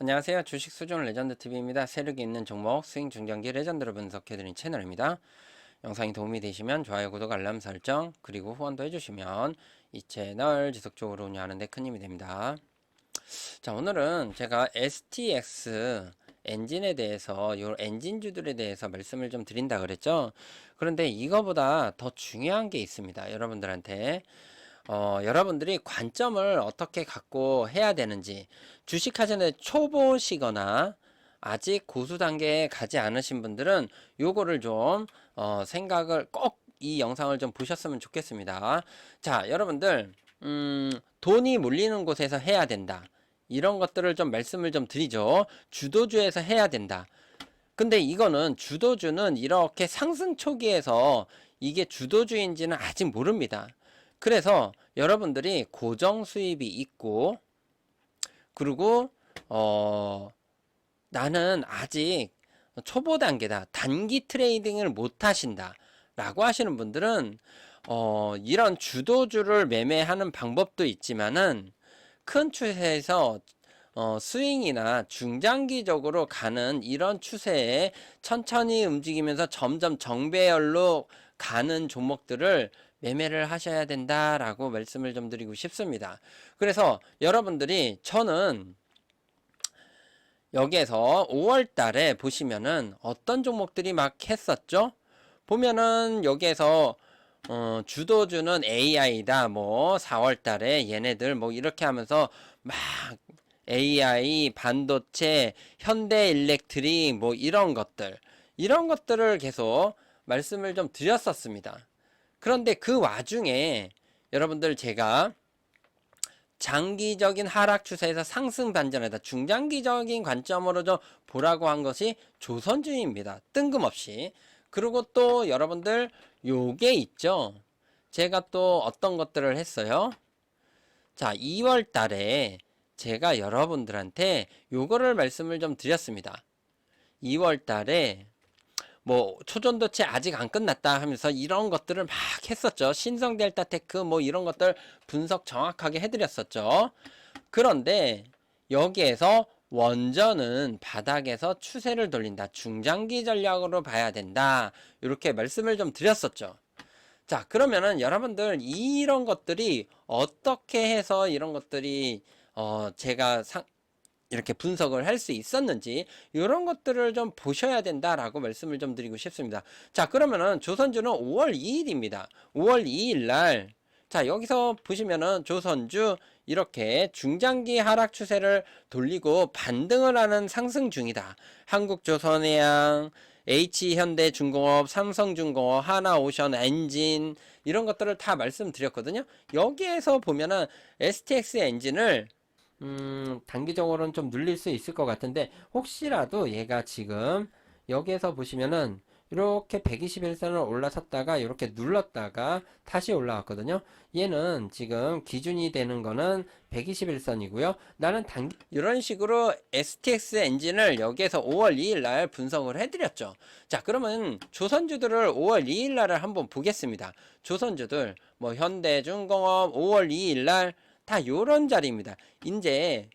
안녕하세요. 주식 수준 레전드TV입니다. 세력이 있는 종목 스윙 중장기 레전드로 분석해드린 채널입니다. 영상이 도움이 되시면 좋아요, 구독, 알람 설정 그리고 후원도 해주시면 이 채널 지속적으로 운영하는 데 큰 힘이 됩니다. 자, 오늘은 제가 STX 엔진에 대해서 요 엔진주들에 대해서 말씀을 좀 드린다 그랬죠. 그런데 이거보다 더 중요한 게 있습니다. 여러분들한테 여러분들이 관점을 어떻게 갖고 해야 되는지, 주식하시는 초보시거나 아직 고수 단계에 가지 않으신 분들은 요거를 좀 생각을 꼭 이 영상을 좀 보셨으면 좋겠습니다. 자, 여러분들 돈이 몰리는 곳에서 해야 된다, 이런 것들을 좀 말씀을 좀 드리죠. 주도주에서 해야 된다. 근데 이거는 주도주는 이렇게 상승 초기에서 이게 주도주인지는 아직 모릅니다. 그래서 여러분들이 고정 수입이 있고, 그리고 나는 아직 초보 단계다, 단기 트레이딩을 못 하신다 라고 하시는 분들은 이런 주도주를 매매하는 방법도 있지만은 큰 추세에서 스윙이나 중장기적으로 가는 이런 추세에 천천히 움직이면서 점점 정배열로 가는 종목들을 매매를 하셔야 된다라고 말씀을 좀 드리고 싶습니다. 그래서 여러분들이, 저는 여기에서 5월 달에 보시면은 어떤 종목들이 막 했었죠? 보면은 여기에서 주도주는 AI다, 뭐 4월 달에 얘네들 뭐 이렇게 하면서 막 AI, 반도체, 현대일렉트릭 뭐 이런 것들을 계속 말씀을 좀 드렸었습니다. 그런데 그 와중에 여러분들, 제가 장기적인 하락 추세에서 상승 반전에다 중장기적인 관점으로 좀 보라고 한 것이 조선주입니다. 뜬금없이. 그리고 또 여러분들 요게 있죠. 제가 또 어떤 것들을 했어요. 자, 2월 달에 제가 여러분들한테 요거를 말씀을 좀 드렸습니다. 2월 달에 뭐 초전도체 아직 안 끝났다 하면서 이런 것들을 막 했었죠. 신성델타테크 뭐 이런 것들 분석 정확하게 해드렸었죠. 그런데 여기에서 원전은 바닥에서 추세를 돌린다, 중장기 전략으로 봐야 된다, 이렇게 말씀을 좀 드렸었죠. 자, 그러면은 여러분들 이런 것들이 어떻게 해서 이런 것들이 제가 이렇게 분석을 할 수 있었는지, 이런 것들을 좀 보셔야 된다라고 말씀을 좀 드리고 싶습니다. 자, 그러면은 조선주는 5월 2일입니다. 5월 2일 날, 자, 여기서 보시면은 조선주 이렇게 중장기 하락 추세를 돌리고 반등을 하는 상승 중이다. 한국조선해양, H현대중공업, 삼성중공업, 하나오션, 엔진, 이런 것들을 다 말씀드렸거든요. 여기에서 보면은 STX 엔진을 단기적으로는 좀 눌릴 수 있을 것 같은데, 혹시라도 얘가 지금 여기에서 보시면은 이렇게 121선을 올라섰다가 이렇게 눌렀다가 다시 올라왔거든요. 얘는 지금 기준이 되는 거는 121선이고요. 나는 이런 식으로 STX 엔진을 여기에서 5월 2일 날 분석을 해드렸죠. 자, 그러면 조선주들을 5월 2일 날을 한번 보겠습니다. 조선주들 뭐 현대중공업 5월 2일 날 다 요런 자리입니다. 이제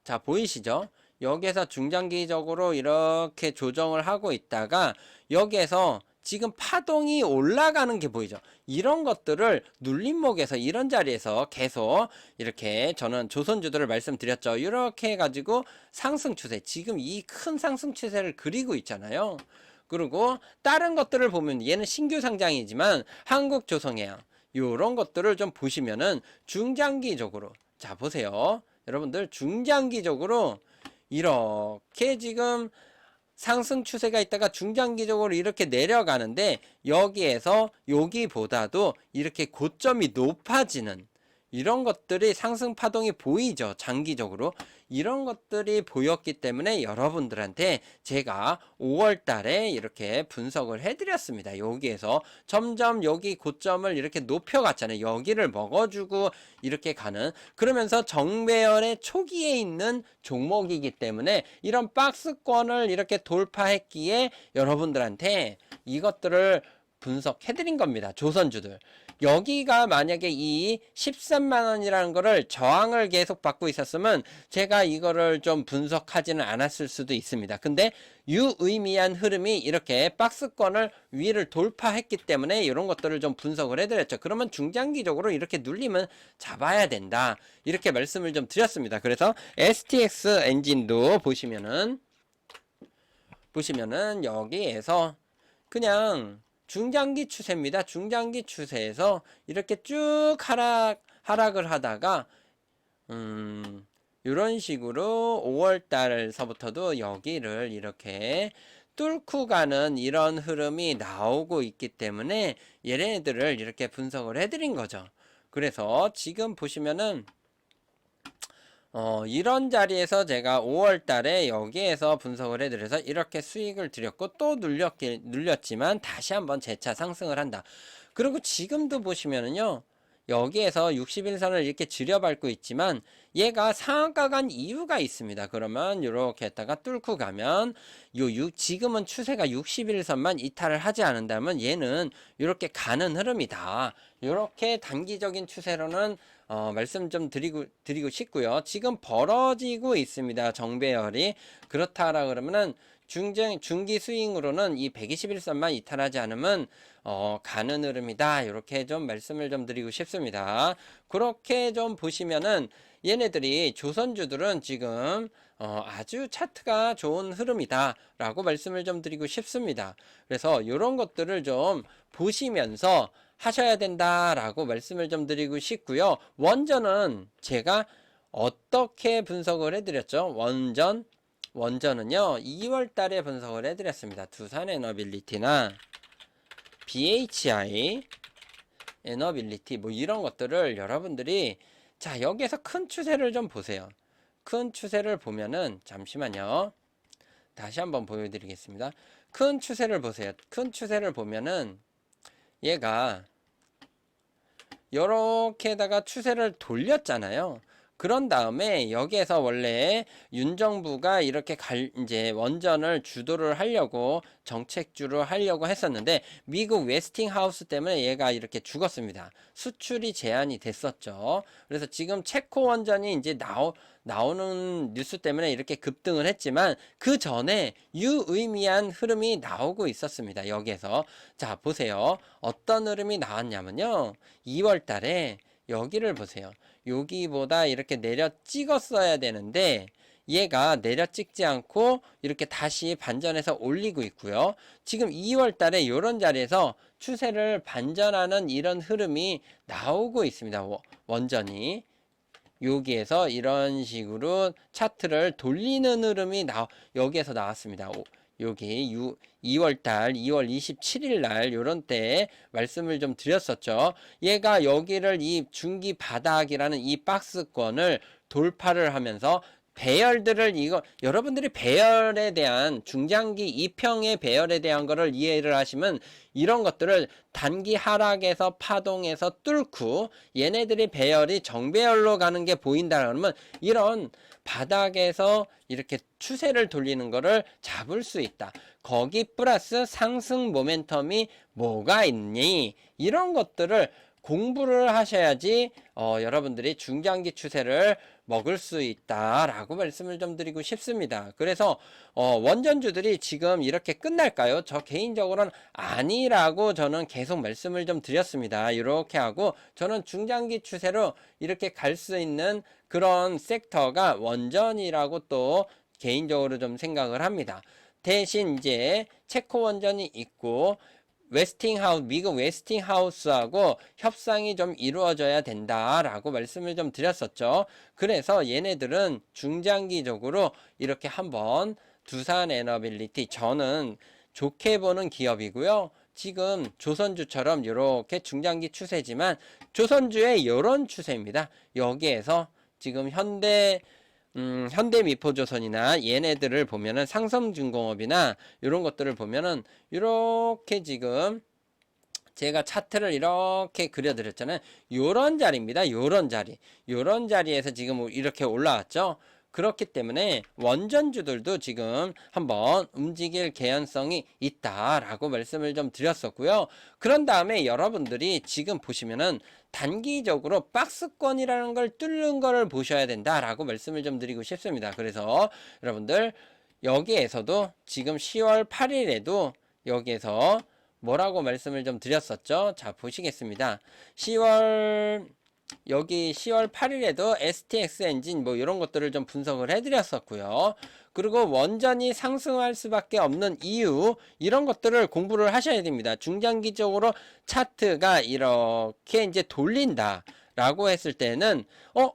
자, 보이시죠? 여기에서 중장기적으로 이렇게 조정을 하고 있다가 여기에서 지금 파동이 올라가는 게 보이죠? 이런 것들을 눌림목에서 이런 자리에서 계속 이렇게, 저는 조선주들을 말씀드렸죠. 이렇게 해가지고 상승 추세, 지금 이 큰 상승 추세를 그리고 있잖아요. 그리고 다른 것들을 보면 얘는 신규 상장이지만 한국조선해양 요런 것들을 좀 보시면은 중장기적으로, 자 보세요. 여러분들 중장기적으로 이렇게 지금 상승 추세가 있다가 중장기적으로 이렇게 내려가는데, 여기에서 여기보다도 이렇게 고점이 높아지는 이런 것들이 상승 파동이 보이죠. 장기적으로 이런 것들이 보였기 때문에 여러분들한테 제가 5월 달에 이렇게 분석을 해드렸습니다. 여기에서 점점 여기 고점을 이렇게 높여갔잖아요. 여기를 먹어주고 이렇게 가는, 그러면서 정배열의 초기에 있는 종목이기 때문에 이런 박스권을 이렇게 돌파했기에 여러분들한테 이것들을 분석해드린 겁니다. 조선주들 여기가 만약에 이 13만 원이라는 거를 저항을 계속 받고 있었으면 제가 이거를 좀 분석하지는 않았을 수도 있습니다. 근데 유의미한 흐름이 이렇게 박스권을 위를 돌파했기 때문에 이런 것들을 좀 분석을 해드렸죠. 그러면 중장기적으로 이렇게 눌리면 잡아야 된다, 이렇게 말씀을 좀 드렸습니다. 그래서 STX 엔진도 보시면은 여기에서 그냥 중장기 추세입니다. 중장기 추세에서 이렇게 쭉 하락을 하다가 이런 식으로 5월달서부터도 여기를 이렇게 뚫고 가는 이런 흐름이 나오고 있기 때문에 얘네들을 이렇게 분석을 해드린 거죠. 그래서 지금 보시면은 이런 자리에서 제가 5월 달에 여기에서 분석을 해드려서 이렇게 수익을 드렸고, 또 눌렸지만 다시 한번 재차 상승을 한다. 그리고 지금도 보시면은요, 여기에서 61선을 이렇게 들여밟고 있지만 얘가 상한가 간 이유가 있습니다. 그러면 이렇게 했다가 뚫고 가면 지금은 추세가 61선만 이탈을 하지 않는다면 얘는 이렇게 가는 흐름이다. 이렇게 단기적인 추세로는 말씀 좀 드리고 싶고요. 지금 벌어지고 있습니다. 정배열이. 그렇다라 그러면은 중기 스윙으로는 이 121선만 이탈하지 않으면 가는 흐름이다, 이렇게 좀 말씀을 좀 드리고 싶습니다. 그렇게 좀 보시면은 얘네들이 조선주들은 지금 아주 차트가 좋은 흐름이다 라고 말씀을 좀 드리고 싶습니다. 그래서 이런 것들을 좀 보시면서 하셔야 된다라고 말씀을 좀 드리고 싶고요. 원전은 제가 어떻게 분석을 해드렸죠? 원전은요 2월 달에 분석을 해드렸습니다. 두산에너빌리티나 BHI 에너빌리티 뭐 이런 것들을 여러분들이, 자 여기에서 큰 추세를 좀 보세요. 큰 추세를 보면은, 잠시만요, 다시 한번 보여드리겠습니다. 큰 추세를 보세요. 큰 추세를 보면은 얘가 이렇게다가 추세를 돌렸잖아요. 그런 다음에 여기에서 원래 윤 정부가 이렇게 이제 원전을 주도를 하려고, 정책주로 하려고 했었는데 미국 웨스팅하우스 때문에 얘가 이렇게 죽었습니다. 수출이 제한이 됐었죠. 그래서 지금 체코 원전이 이제 나오는 뉴스 때문에 이렇게 급등을 했지만 그 전에 유의미한 흐름이 나오고 있었습니다. 여기에서 자 보세요. 어떤 흐름이 나왔냐면요, 2월 달에 여기를 보세요. 여기보다 이렇게 내려 찍었어야 되는데 얘가 내려 찍지 않고 이렇게 다시 반전해서 올리고 있고요. 지금 2월 달에 이런 자리에서 추세를 반전하는 이런 흐름이 나오고 있습니다. 원전이 여기에서 이런 식으로 차트를 돌리는 흐름이 여기에서 나왔습니다. 여기 2월달 2월 27일 날 요런 때 말씀을 좀 드렸었죠. 얘가 여기를 이 중기 바닥이라는 이 박스권을 돌파를 하면서 배열들을, 여러분들이 배열에 대한, 중장기 이평의 배열에 대한 거를 이해를 하시면 이런 것들을 단기 하락에서 파동에서 뚫고 얘네들이 배열이 정배열로 가는 게 보인다 그러면 이런 바닥에서 이렇게 추세를 돌리는 거를 잡을 수 있다. 거기 플러스 상승 모멘텀이 뭐가 있니? 이런 것들을 공부를 하셔야지 여러분들이 중장기 추세를 먹을 수 있다라고 말씀을 좀 드리고 싶습니다. 그래서 원전주들이 지금 이렇게 끝날까요? 저 개인적으로는 아니라고 저는 계속 말씀을 좀 드렸습니다. 이렇게 하고 저는 중장기 추세로 이렇게 갈 수 있는 그런 섹터가 원전이라고 또 개인적으로 좀 생각을 합니다. 대신 이제 체코 원전이 있고 미국 웨스팅하우스하고 협상이 좀 이루어져야 된다라고 말씀을 좀 드렸었죠. 그래서 얘네들은 중장기적으로 이렇게 한번 두산에너빌리티, 저는 좋게 보는 기업이고요. 지금 조선주처럼 이렇게 중장기 추세지만 조선주의 이런 추세입니다. 여기에서 지금 현대미포조선이나 얘네들을 보면은, 상성중공업이나 이런 것들을 보면은 이렇게 지금 제가 차트를 이렇게 그려드렸잖아요. 요런 자리입니다. 요런 자리에서 지금 이렇게 올라왔죠. 그렇기 때문에 원전주들도 지금 한번 움직일 개연성이 있다라고 말씀을 좀 드렸었고요. 그런 다음에 여러분들이 지금 보시면은 단기적으로 박스권이라는 걸 뚫는 거를 보셔야 된다라고 말씀을 좀 드리고 싶습니다. 그래서 여러분들 여기에서도 지금 10월 8일에도 여기에서 뭐라고 말씀을 좀 드렸었죠? 자, 보시겠습니다. 여기 10월 8일에도 STX 엔진 뭐 이런 것들을 좀 분석을 해드렸었고요. 그리고 원전이 상승할 수밖에 없는 이유, 이런 것들을 공부를 하셔야 됩니다. 중장기적으로 차트가 이렇게 이제 돌린다 라고 했을 때는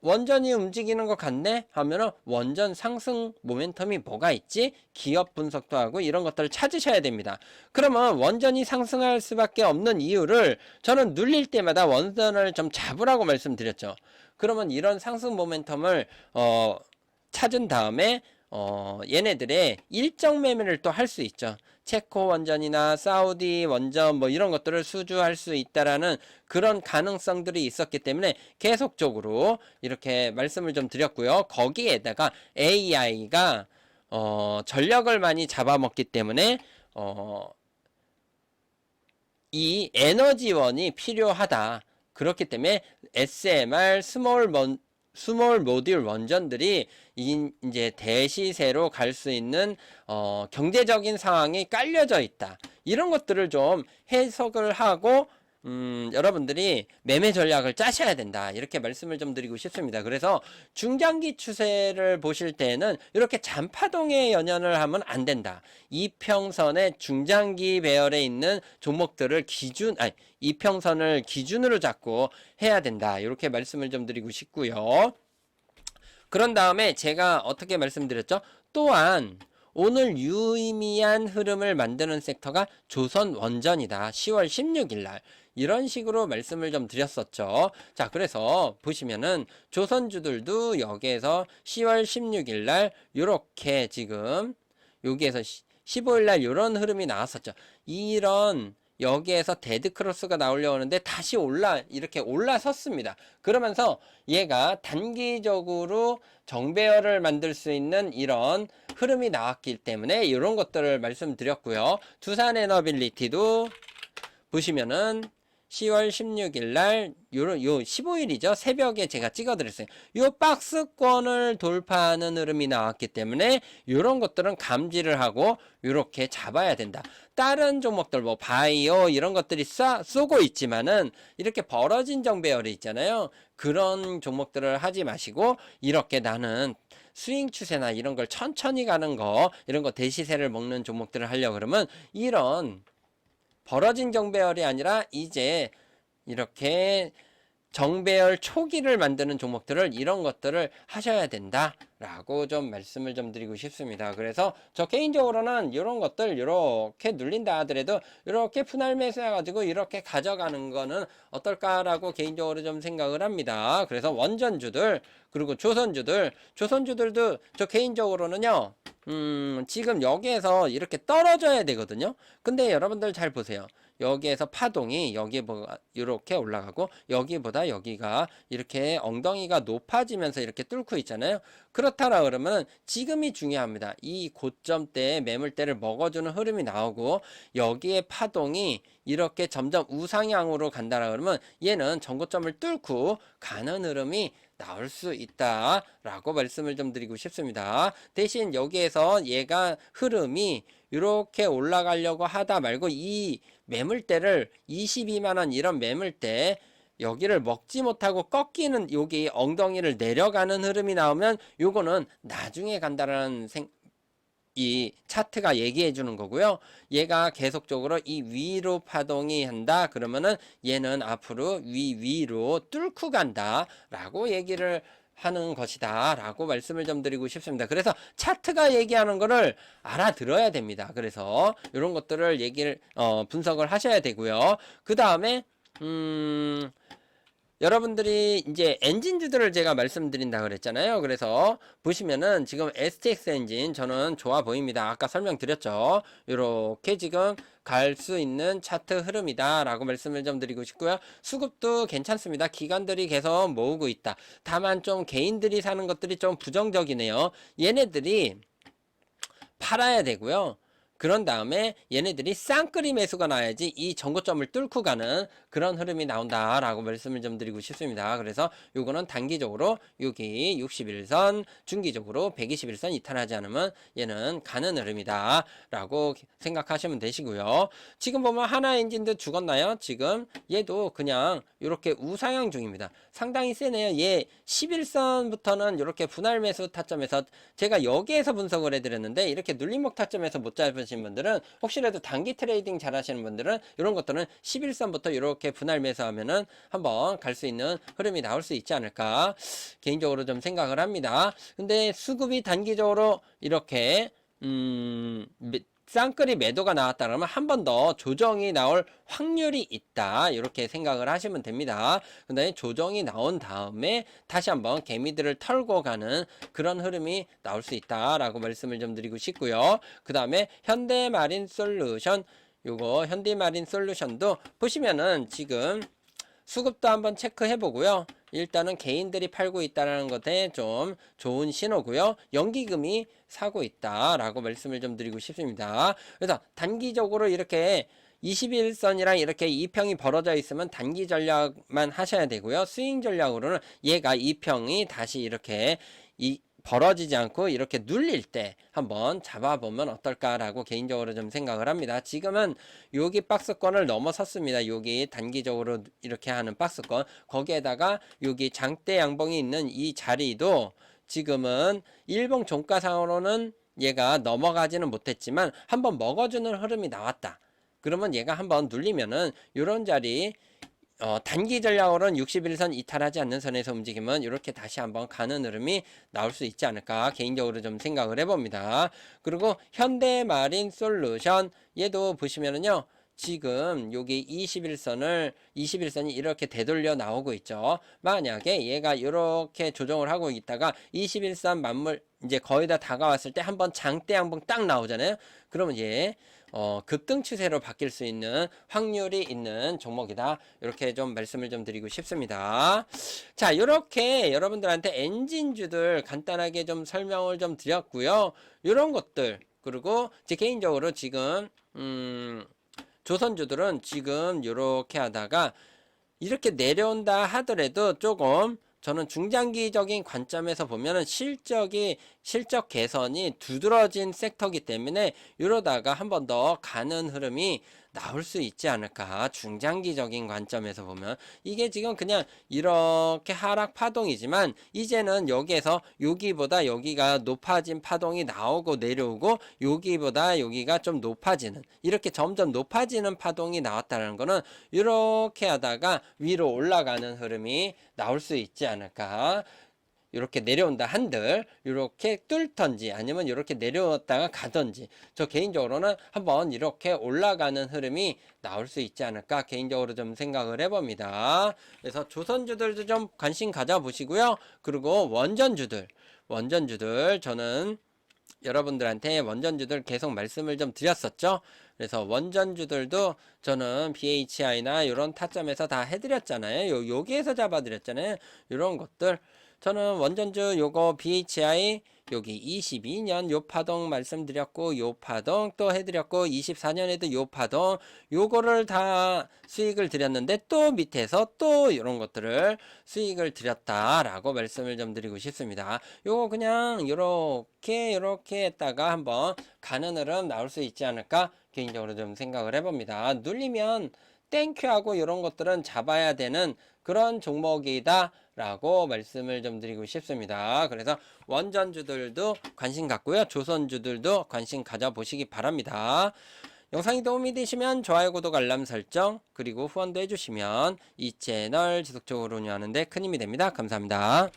원전이 움직이는 것 같네 하면은 원전 상승 모멘텀이 뭐가 있지? 기업 분석도 하고 이런 것들을 찾으셔야 됩니다. 그러면 원전이 상승할 수밖에 없는 이유를 저는 눌릴 때마다 원전을 좀 잡으라고 말씀드렸죠. 그러면 이런 상승 모멘텀을 찾은 다음에 얘네들의 일정 매매를 또 할 수 있죠. 체코 원전이나 사우디 원전 뭐 이런 것들을 수주할 수 있다라는 그런 가능성들이 있었기 때문에 계속적으로 이렇게 말씀을 좀 드렸고요. 거기에다가 AI가 전력을 많이 잡아먹기 때문에 이 에너지원이 필요하다. 그렇기 때문에 SMR 스몰 모듈 원전들이 이제 대시세로 갈 수 있는 경제적인 상황이 깔려져 있다. 이런 것들을 좀 해석을 하고 여러분들이 매매 전략을 짜셔야 된다. 이렇게 말씀을 좀 드리고 싶습니다. 그래서 중장기 추세를 보실 때는 이렇게 잔파동에 연연을 하면 안 된다. 이평선의 중장기 배열에 있는 종목들을 이평선을 기준으로 잡고 해야 된다. 이렇게 말씀을 좀 드리고 싶고요. 그런 다음에 제가 어떻게 말씀드렸죠? 또한 오늘 유의미한 흐름을 만드는 섹터가 조선원전이다. 10월 16일 날. 이런 식으로 말씀을 좀 드렸었죠. 자, 그래서 보시면은 조선주들도 여기에서 10월 16일 날 요렇게 지금 여기에서 15일 날 요런 흐름이 나왔었죠. 이런 여기에서 데드크로스가 나오려고 하는데 다시 이렇게 올라섰습니다. 그러면서 얘가 단기적으로 정배열을 만들 수 있는 이런 흐름이 나왔기 때문에 이런 것들을 말씀드렸고요. 두산에너빌리티도 보시면은 10월 16일 날 요 15일이죠. 새벽에 제가 찍어드렸어요. 요 박스권을 돌파하는 흐름이 나왔기 때문에 이런 것들은 감지를 하고 이렇게 잡아야 된다. 다른 종목들 뭐 바이오 이런 것들이 쏘고 있지만은 이렇게 벌어진 정배열이 있잖아요. 그런 종목들을 하지 마시고 이렇게 나는 스윙 추세나 이런 걸 천천히 가는 거 이런 거 대시세를 먹는 종목들을 하려고 그러면 이런 벌어진 정배열이 아니라 이제 이렇게 정배열 초기를 만드는 종목들을 이런 것들을 하셔야 된다 라고 좀 말씀을 좀 드리고 싶습니다. 그래서 저 개인적으로는 이런 것들 이렇게 눌린다 하더라도 이렇게 분할 매수해 가지고 이렇게 가져가는 거는 어떨까라고 개인적으로 좀 생각을 합니다. 그래서 원전주들 그리고 조선주들도 저 개인적으로는요 지금 여기에서 이렇게 떨어져야 되거든요. 근데 여러분들 잘 보세요. 여기에서 파동이 여기보다 이렇게 올라가고 여기보다 여기가 이렇게 엉덩이가 높아지면서 이렇게 뚫고 있잖아요. 그렇다라 그러면 지금이 중요합니다. 이 고점대에 매물대를 먹어주는 흐름이 나오고 여기에 파동이 이렇게 점점 우상향으로 간다라 그러면 얘는 전고점을 뚫고 가는 흐름이 나올 수 있다라고 말씀을 좀 드리고 싶습니다. 대신 여기에서 얘가 흐름이 이렇게 올라가려고 하다 말고 이 매물대를 22만원 이런 매물대 여기를 먹지 못하고 꺾이는 여기 엉덩이를 내려가는 흐름이 나오면 요거는 나중에 간다라는 이 차트가 얘기해 주는 거고요. 얘가 계속적으로 이 위로 파동이 한다 그러면은 얘는 앞으로 위로 뚫고 간다 라고 얘기를 하는 것이다 라고 말씀을 좀 드리고 싶습니다. 그래서 차트가 얘기하는 거를 알아들어야 됩니다. 그래서 이런 것들을 분석을 하셔야 되고요. 그 다음에 여러분들이 이제 엔진주들을 제가 말씀드린다 그랬잖아요. 그래서 보시면은 지금 STX 엔진 저는 좋아 보입니다. 아까 설명드렸죠. 이렇게 지금 갈 수 있는 차트 흐름이다 라고 말씀을 좀 드리고 싶고요. 수급도 괜찮습니다. 기관들이 계속 모으고 있다. 다만 좀 개인들이 사는 것들이 좀 부정적이네요. 얘네들이 팔아야 되고요. 그런 다음에 얘네들이 쌍끌이 매수가 나야지 이 전고점을 뚫고 가는 그런 흐름이 나온다라고 말씀을 좀 드리고 싶습니다. 그래서 요거는 단기적으로 여기 61선, 중기적으로 121선 이탈하지 않으면 얘는 가는 흐름이다 라고 생각하시면 되시고요. 지금 보면 하나 엔진도 죽었나요? 지금 얘도 그냥 이렇게 우상향 중입니다. 상당히 세네요. 얘 11선부터는 이렇게 분할 매수 타점에서 제가 여기에서 분석을 해드렸는데 이렇게 눌림목 타점에서 못 잡으신 분들은 혹시라도 단기 트레이딩 잘 하시는 분들은 이런 것들은 11선부터 이렇게 분할 매수하면은 한번 갈 수 있는 흐름이 나올 수 있지 않을까 개인적으로 좀 생각을 합니다. 근데 수급이 단기적으로 이렇게 쌍끌이 매도가 나왔다 그러면 한 번 더 조정이 나올 확률이 있다 이렇게 생각을 하시면 됩니다. 그 다음에 조정이 나온 다음에 다시 한번 개미들을 털고 가는 그런 흐름이 나올 수 있다 라고 말씀을 좀 드리고 싶고요. 그 다음에 현대마린솔루션 요거 현대마린솔루션도 보시면은 지금 수급도 한번 체크해 보고요. 일단은 개인들이 팔고 있다는 것에 좀 좋은 신호고요. 연기금이 사고 있다라고 말씀을 좀 드리고 싶습니다. 그래서 단기적으로 이렇게 21선이랑 이렇게 이평이 벌어져 있으면 단기 전략만 하셔야 되고요. 스윙 전략으로는 얘가 이평이 다시 이렇게 벌어지지 않고 이렇게 눌릴 때 한번 잡아보면 어떨까라고 개인적으로 좀 생각을 합니다. 지금은 여기 박스권을 넘어섰습니다. 여기 단기적으로 이렇게 하는 박스권 거기에다가 여기 장대 양봉이 있는 이 자리도 지금은 일봉 종가상으로는 얘가 넘어가지는 못했지만 한번 먹어주는 흐름이 나왔다. 그러면 얘가 한번 눌리면은 이런 자리 단기 전략으로는 61선 이탈하지 않는 선에서 움직이면 이렇게 다시 한번 가는 흐름이 나올 수 있지 않을까 개인적으로 좀 생각을 해봅니다. 그리고 현대마린솔루션 얘도 보시면은요. 지금 여기 21선이 이렇게 되돌려 나오고 있죠. 만약에 얘가 이렇게 조정을 하고 있다가 21선 만물 이제 거의 다 다가왔을 때 한번 장대 양봉 딱 나오잖아요. 그러면 얘 급등 추세로 바뀔 수 있는 확률이 있는 종목이다. 이렇게 좀 말씀을 좀 드리고 싶습니다. 자, 이렇게 여러분들한테 엔진주들 간단하게 좀 설명을 좀 드렸고요. 이런 것들 그리고 제 개인적으로 지금 조선주들은 지금 이렇게 하다가 이렇게 내려온다 하더라도 조금 저는 중장기적인 관점에서 보면은 실적 개선이 두드러진 섹터이기 때문에 이러다가 한 번 더 가는 흐름이 나올 수 있지 않을까. 중장기적인 관점에서 보면 이게 지금 그냥 이렇게 하락 파동이지만 이제는 여기에서 여기보다 여기가 높아진 파동이 나오고 내려오고 여기보다 여기가 좀 높아지는 이렇게 점점 높아지는 파동이 나왔다는 거는 이렇게 하다가 위로 올라가는 흐름이 나올 수 있지 않을까. 이렇게 내려온다 한들 이렇게 뚫던지 아니면 이렇게 내려왔다가 가던지 저 개인적으로는 한번 이렇게 올라가는 흐름이 나올 수 있지 않을까 개인적으로 좀 생각을 해봅니다. 그래서 조선주들도 좀 관심 가져보시고요. 그리고 원전주들 저는 여러분들한테 원전주들 계속 말씀을 좀 드렸었죠. 그래서 원전주들도 저는 BHI나 이런 타점에서 다 해드렸잖아요. 여기에서 잡아드렸잖아요. 이런 것들 저는 원전주 요거 BHI 여기 22년 요 파동 말씀드렸고 요 파동 또 해드렸고 24년에도 요 파동 요거를 다 수익을 드렸는데 또 밑에서 또 이런 것들을 수익을 드렸다라고 말씀을 좀 드리고 싶습니다. 요거 그냥 요렇게 했다가 한번 가는 흐름 나올 수 있지 않을까 개인적으로 좀 생각을 해봅니다. 눌리면 땡큐하고 이런 것들은 잡아야 되는 그런 종목이다 라고 말씀을 좀 드리고 싶습니다. 그래서 원전주들도 관심 갖고요. 조선주들도 관심 가져보시기 바랍니다. 영상이 도움이 되시면 좋아요, 구독, 알람 설정 그리고 후원도 해주시면 이 채널 지속적으로 운영하는 데 큰 힘이 됩니다. 감사합니다.